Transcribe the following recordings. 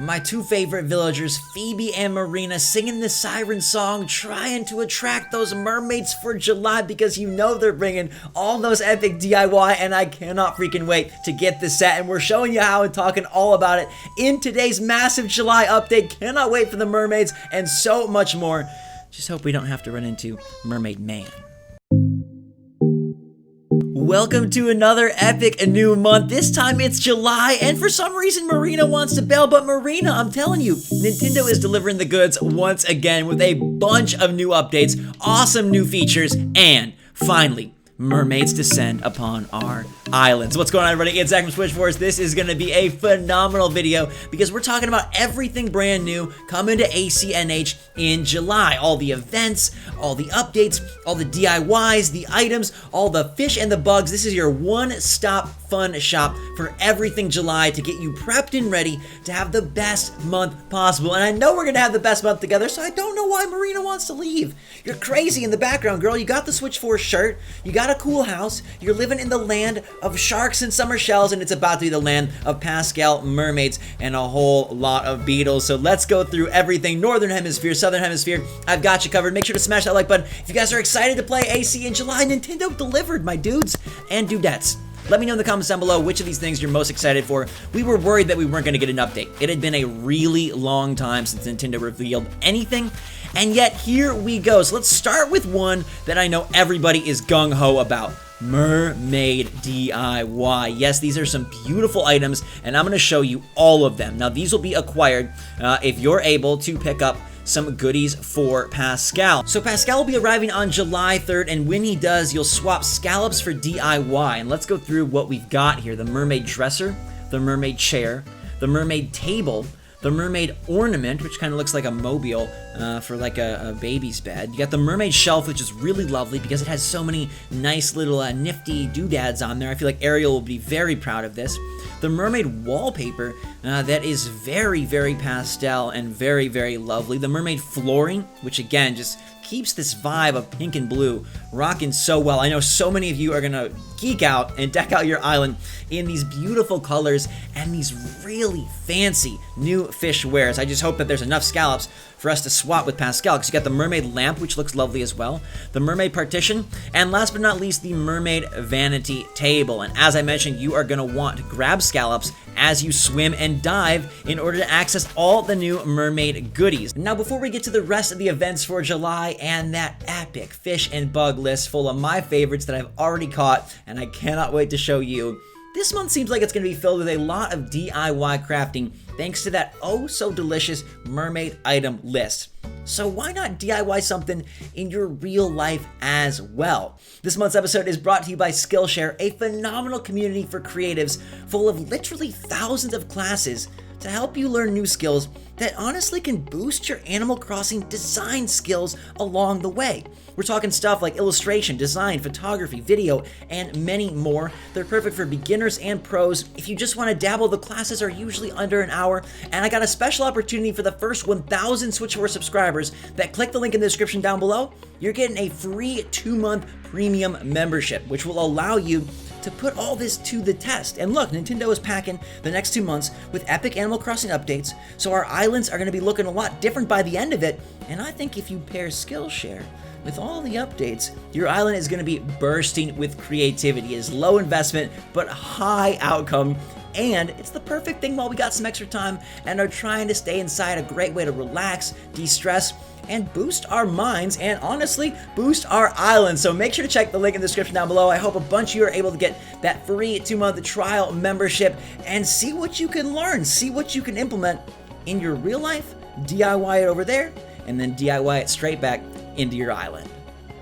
My two favorite villagers, Phoebe and Marina, singing the siren song, trying to attract those mermaids for July because you know they're bringing all those epic DIY, and I cannot freaking wait to get this set, and we're showing you how and talking all about it in today's massive July update. Cannot wait for the mermaids and so much more. Just hope we don't have to run into Mermaid Man. Welcome to another epic new month. This time it's July, and for some reason Marina wants to bail, but Marina, I'm telling you, Nintendo is delivering the goods once again with a bunch of new updates, awesome new features, and finally, mermaids descend upon our islands. What's going on, everybody? It's Zach from SwitchForce. This is going to be a phenomenal video because we're talking about everything brand new coming to ACNH in July. All the events, all the updates, all the DIYs, the items, all the fish and the bugs. This is your one-stop fun shop for everything July to get you prepped and ready to have the best month possible. And I know we're going to have the best month together, so I don't know why Marina wants to leave. You're crazy in the background, girl. You got the SwitchForce shirt. You got a cool house. You're living in the land of sharks and summer shells, and it's about to be the land of Pascal mermaids and a whole lot of beetles. So let's go through everything. Northern hemisphere, southern hemisphere, I've got you covered. Make sure to smash that like button if you guys are excited to play AC in July. Nintendo delivered, my dudes and dudettes. Let me know in the comments down below which of these things you're most excited for. We were worried that we weren't going to get an update. It had been a really long time since Nintendo revealed anything, and yet here we go. So let's start with one that I know everybody is gung-ho about. Mermaid DIY. Yes, these are some beautiful items, and I'm going to show you all of them. Now, these will be acquired if you're able to pick up some goodies for Pascal. So Pascal will be arriving on July 3rd, and when he does, you'll swap scallops for DIY. And let's go through what we've got here. The mermaid dresser, the mermaid chair, the mermaid table, the mermaid ornament, which kind of looks like a mobile for like a baby's bed. You got the mermaid shelf, which is really lovely because it has so many nice little nifty doodads on there. I feel like Ariel will be very proud of this. The mermaid wallpaper that is very, very pastel and very, very lovely. The mermaid flooring, which again just keeps this vibe of pink and blue rocking so well. I know so many of you are gonna geek out and deck out your island in these beautiful colors and these really fancy new fish wares. I just hope that there's enough scallops for us to swap with Pascal, because you got the mermaid lamp, which looks lovely as well, the mermaid partition, and last but not least, the mermaid vanity table. And as I mentioned, you are gonna want to grab scallops as you swim and dive in order to access all the new mermaid goodies. Now, before we get to the rest of the events for July and that epic fish and bug list full of my favorites that I've already caught and I cannot wait to show you, this month seems like it's going to be filled with a lot of DIY crafting thanks to that oh so delicious mermaid item list. So why not DIY something in your real life as well? This month's episode is brought to you by Skillshare, a phenomenal community for creatives full of literally thousands of classes to help you learn new skills that honestly can boost your Animal Crossing design skills along the way. We're talking stuff like illustration, design, photography, video, and many more. They're perfect for beginners and pros. If you just want to dabble, the classes are usually under an hour, and I got a special opportunity for the first 1,000 SwitchForce subscribers that click the link in the description down below. You're getting a free 2-month premium membership, which will allow you to put all this to the test. And look, Nintendo is packing the next 2 months with epic Animal Crossing updates, so our islands are going to be looking a lot different by the end of it. And I think if you pair Skillshare with all the updates, your island is going to be bursting with creativity. It's low investment, but high outcome. And it's the perfect thing while we got some extra time and are trying to stay inside. A great way to relax, de-stress, and boost our minds, and honestly, boost our island. So make sure to check the link in the description down below. I hope a bunch of you are able to get that free 2-month trial membership and see what you can learn, see what you can implement in your real life, DIY it over there, and then DIY it straight back into your island.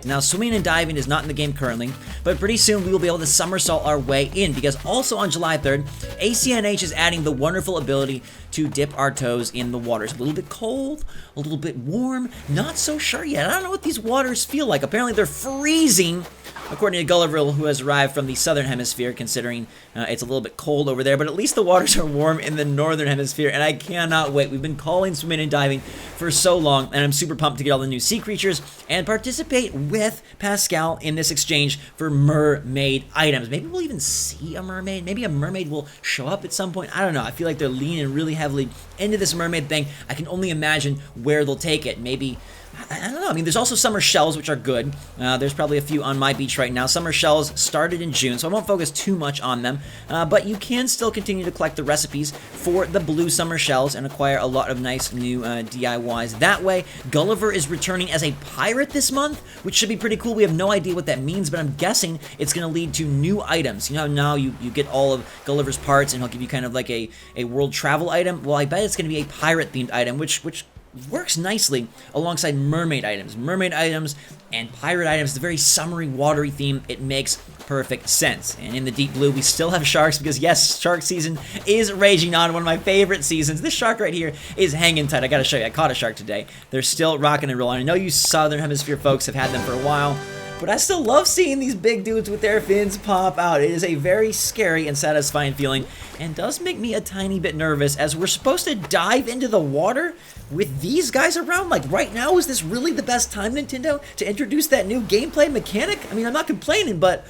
Now, swimming and diving is not in the game currently, but pretty soon we will be able to somersault our way in, because also on July 3rd, ACNH is adding the wonderful ability to dip our toes in the water. It's a little bit cold, a little bit warm, not so sure yet. I don't know what these waters feel like. Apparently they're freezing, according to Gulliver, who has arrived from the southern hemisphere, considering it's a little bit cold over there, but at least the waters are warm in the northern hemisphere, and I cannot wait. We've been calling swimming and diving for so long, and I'm super pumped to get all the new sea creatures and participate with Pascal in this exchange for mermaid items. Maybe we'll even see a mermaid. Maybe a mermaid will show up at some point. I don't know. I feel like they're leaning really heavily into this mermaid thing. I can only imagine where they'll take it. Maybe, I don't know. I mean, there's also summer shells, which are good. There's probably a few on my beach right now. Summer shells started in June, so I won't focus too much on them. But you can still continue to collect the recipes for the blue summer shells and acquire a lot of nice new DIYs that way. Gulliver is returning as a pirate this month, which should be pretty cool. We have no idea what that means, but I'm guessing it's going to lead to new items. You know, now you get all of Gulliver's parts, and he'll give you kind of like a world travel item. Well, I bet it's going to be a pirate-themed item, which works nicely alongside mermaid items. Mermaid items and pirate items, the very summery, watery theme, it makes perfect sense. And in the deep blue, we still have sharks because, yes, shark season is raging on, one of my favorite seasons. This shark right here is hanging tight. I gotta show you, I caught a shark today. They're still rocking and rolling. I know you Southern Hemisphere folks have had them for a while, but I still love seeing these big dudes with their fins pop out. It is a very scary and satisfying feeling, and does make me a tiny bit nervous as we're supposed to dive into the water with these guys around. Like, right now, is this really the best time, Nintendo, to introduce that new gameplay mechanic? I mean, I'm not complaining, but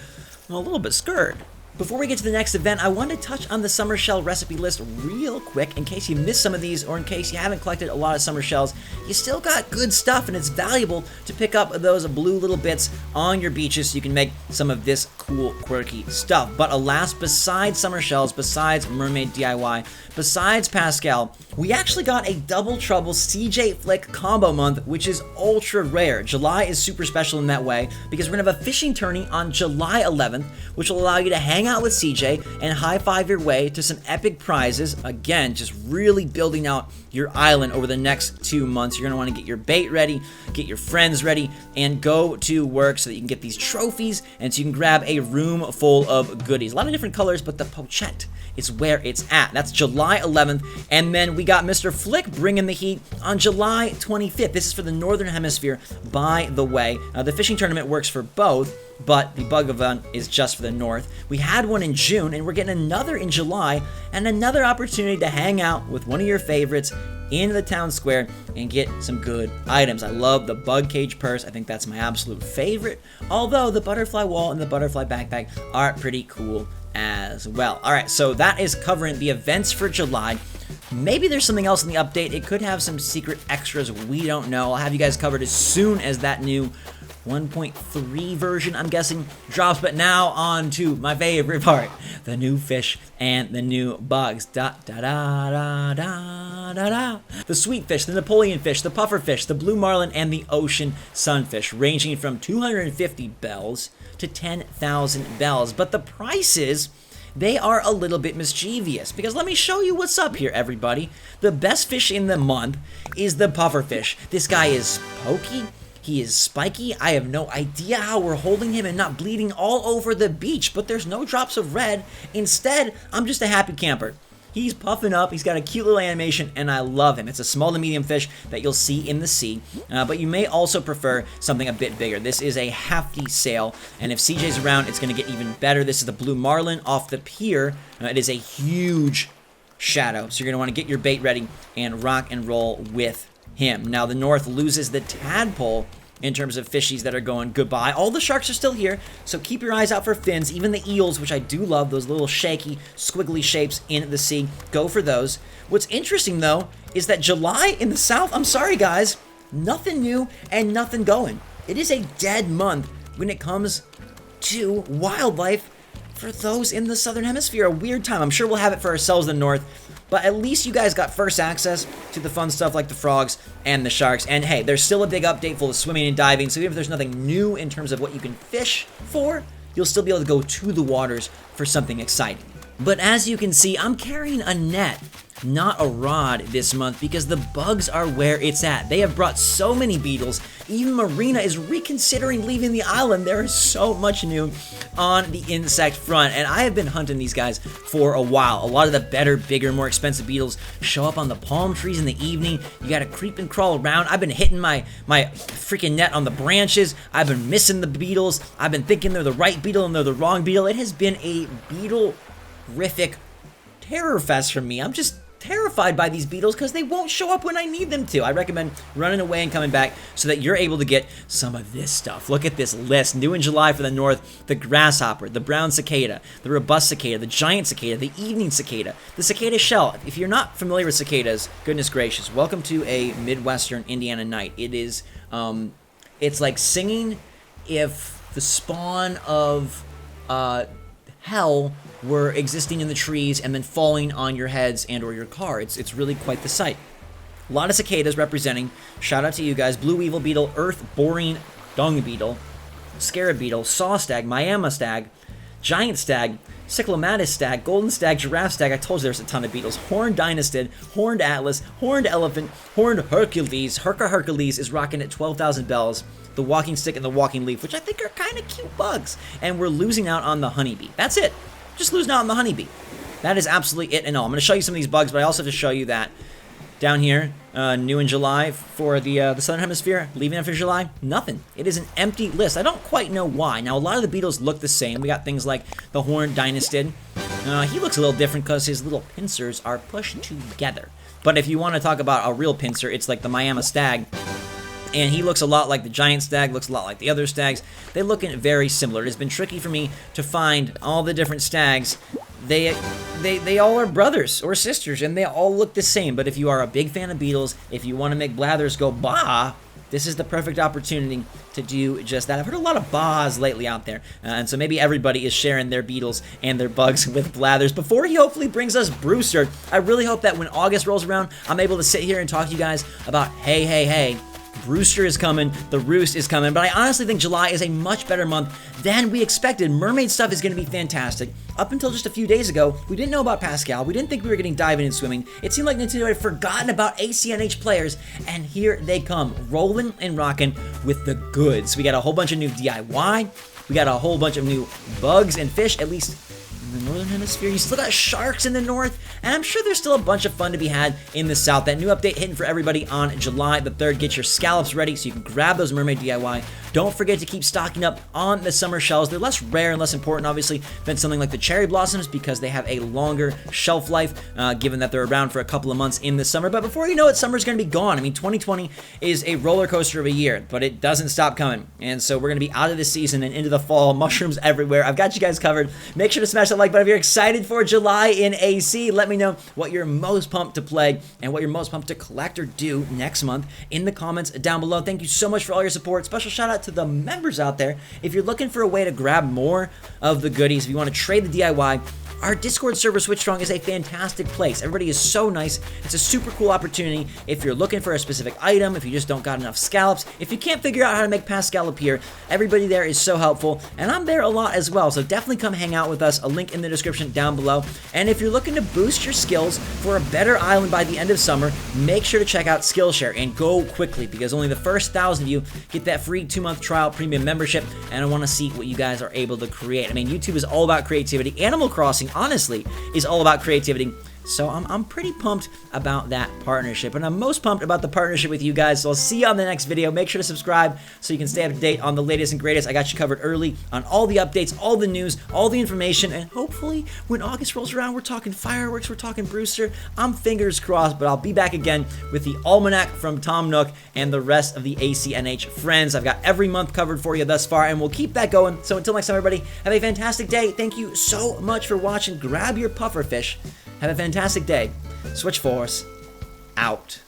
I'm a little bit scared. Before we get to the next event, I want to touch on the summer shell recipe list real quick in case you missed some of these, or in case you haven't collected a lot of summer shells. You still got good stuff, and it's valuable to pick up those blue little bits on your beaches so you can make some of this cool, quirky stuff. But alas, besides summer shells, besides mermaid DIY, besides Pascal, we actually got a Double Trouble CJ Flick combo month, which is ultra rare. July is super special in that way because we're gonna have a fishing tourney on July 11th, which will allow you to hang out with CJ and high-five your way to some epic prizes. Again, just really building out your island over the next 2 months. You're gonna wanna get your bait ready, get your friends ready, and go to work so that you can get these trophies and so you can grab a room full of goodies. A lot of different colors, but the pochette is where it's at. That's July 11th, and then we got Mr. Flick bringing the heat on July 25th. This is for the Northern Hemisphere, by the way. The fishing tournament works for both, but the bug event is just for the North. We had one in June, and we're getting another in July, and another opportunity to hang out with one of your favorites in the town square and get some good items. I love the bug cage purse. I think that's my absolute favorite, although the butterfly wall and the butterfly backpack are pretty cool as well. Alright, so that is covering the events for July. Maybe there's something else in the update. It could have some secret extras. We don't know. I'll have you guys covered as soon as that new 1.3 version, I'm guessing, drops. But now on to my favorite part, the new fish and the new bugs. Da da da da da da da. The sweet fish, the Napoleon fish, the puffer fish, the blue marlin, and the ocean sunfish, ranging from 250 bells to 10,000 bells. But the prices, they are a little bit mischievous, because let me show you what's up here, everybody. The best fish in the month is the puffer fish. This guy is pokey. He is spiky. I have no idea how we're holding him and not bleeding all over the beach, but there's no drops of red. Instead, I'm just a happy camper. He's puffing up, he's got a cute little animation, and I love him. It's a small to medium fish that you'll see in the sea, but you may also prefer something a bit bigger. This is a hefty sail, and if CJ's around, it's going to get even better. This is the blue marlin off the pier. It is a huge shadow, so you're going to want to get your bait ready and rock and roll with him. Now, the North loses the tadpole in terms of fishies that are going goodbye. All the sharks are still here, so keep your eyes out for fins. Even the eels, which I do love, those little shaky, squiggly shapes in the sea, go for those. What's interesting, though, is that July in the South, I'm sorry, guys, nothing new and nothing going. It is a dead month when it comes to wildlife for those in the Southern Hemisphere. A weird time. I'm sure we'll have it for ourselves in the North, but at least you guys got first access to the fun stuff like the frogs and the sharks. And hey, there's still a big update full of swimming and diving, so even if there's nothing new in terms of what you can fish for, you'll still be able to go to the waters for something exciting. But as you can see, I'm carrying a net, not a rod, this month because the bugs are where it's at. They have brought so many beetles. Even Marina is reconsidering leaving the island. There is so much new on the insect front, and I have been hunting these guys for a while. A lot of the better, bigger, more expensive beetles show up on the palm trees in the evening. You gotta creep and crawl around. I've been hitting my freaking net on the branches. I've been missing the beetles. I've been thinking they're the right beetle and they're the wrong beetle. It has been a beetle-rific terror fest for me. I'm just terrified by these beetles because they won't show up when I need them to. I recommend running away and coming back so that you're able to get some of this stuff. Look at this list. New in July for the north, the grasshopper, the brown cicada, the robust cicada, the giant cicada, the evening cicada, the cicada shell. If you're not familiar with cicadas, goodness gracious, welcome to a Midwestern Indiana night. It is, it's like singing if the spawn of hell were existing in the trees and then falling on your heads and or your car. It's really quite the sight. A lot of cicadas representing, shout out to you guys, blue weevil beetle, earth boring dung beetle, scarab beetle, saw stag, Miami stag, giant stag, cyclomatis stag, golden stag, giraffe stag. I told you there's a ton of beetles. Horned dynastid, horned atlas, horned elephant, horned Hercules. Hercules is rocking at 12,000 bells. The walking stick and the walking leaf, which I think are kind of cute bugs. And we're losing out on the honeybee. That's it. Just losing out on the honeybee. That is absolutely it and all. I'm going to show you some of these bugs, but I also have to show you that down here, new in July for the Southern Hemisphere, leaving after July, nothing. It is an empty list. I don't quite know why. Now, a lot of the beetles look the same. We got things like the horned dynastid. He looks a little different because his little pincers are pushed together. But if you want to talk about a real pincer, it's like the Miami stag. And he looks a lot like the giant stag, looks a lot like the other stags. They look very similar. It has been tricky for me to find all the different stags. They all are brothers or sisters, and they all look the same. But if you are a big fan of beetles, if you want to make blathers go bah, this is the perfect opportunity to do just that. I've heard a lot of bahs lately out there, and so maybe everybody is sharing their beetles and their bugs with blathers before he hopefully brings us Brewster. I really hope that when August rolls around, I'm able to sit here and talk to you guys about, hey, Brewster is coming, the Roost is coming, but I honestly think July is a much better month than we expected. Mermaid stuff is going to be fantastic. Up until just a few days ago, we didn't know about Pascal. We didn't think we were getting diving and swimming. It seemed like Nintendo had forgotten about ACNH players, and here they come, rolling and rocking with the goods. We got a whole bunch of new DIY. We got a whole bunch of new bugs and fish, at least in the northern hemisphere. You still got sharks in the north, and I'm sure there's still a bunch of fun to be had in the south. That new update hitting for everybody on July the 3rd. Get your scallops ready so you can grab those Mermaid DIY. Don't forget to keep stocking up on the summer shells. They're less rare and less important, obviously, than something like the cherry blossoms because they have a longer shelf life, given that they're around for a couple of months in the summer. But before you know it, summer's going to be gone. I mean, 2020 is a roller coaster of a year, but it doesn't stop coming. And so we're going to be out of this season and into the fall. Mushrooms everywhere. I've got you guys covered. Make sure to smash that like button if you're excited for July in AC. Let me know what you're most pumped to play and what you're most pumped to collect or do next month in the comments down below. Thank you so much for all your support. Special shout out to the members out there. If you're looking for a way to grab more of the goodies, if you want to trade the DIY, our Discord server, SwitchStrong, is a fantastic place. Everybody is so nice. It's a super cool opportunity if you're looking for a specific item, if you just don't got enough scallops, if you can't figure out how to make Pascal appear. Everybody there is so helpful, and I'm there a lot as well, so definitely come hang out with us. A link in the description down below. And if you're looking to boost your skills for a better island by the end of summer, make sure to check out Skillshare and go quickly because only the first 1,000 of you get that free 2-month trial premium membership, and I want to see what you guys are able to create. I mean, YouTube is all about creativity. Animal Crossing, honestly, is all about creativity. So I'm pretty pumped about that partnership, and I'm most pumped about the partnership with you guys. So I'll see you on the next video. Make sure to subscribe so you can stay up to date on the latest and greatest. I got you covered early on all the updates, all the news, all the information, and hopefully when August rolls around, we're talking fireworks, we're talking Brewster. I'm fingers crossed, but I'll be back again with the Almanac from Tom Nook and the rest of the ACNH friends. I've got every month covered for you thus far, and we'll keep that going. So until next time, everybody, have a fantastic day. Thank you so much for watching. Grab your puffer fish. Have a fantastic day. SwitchForce out.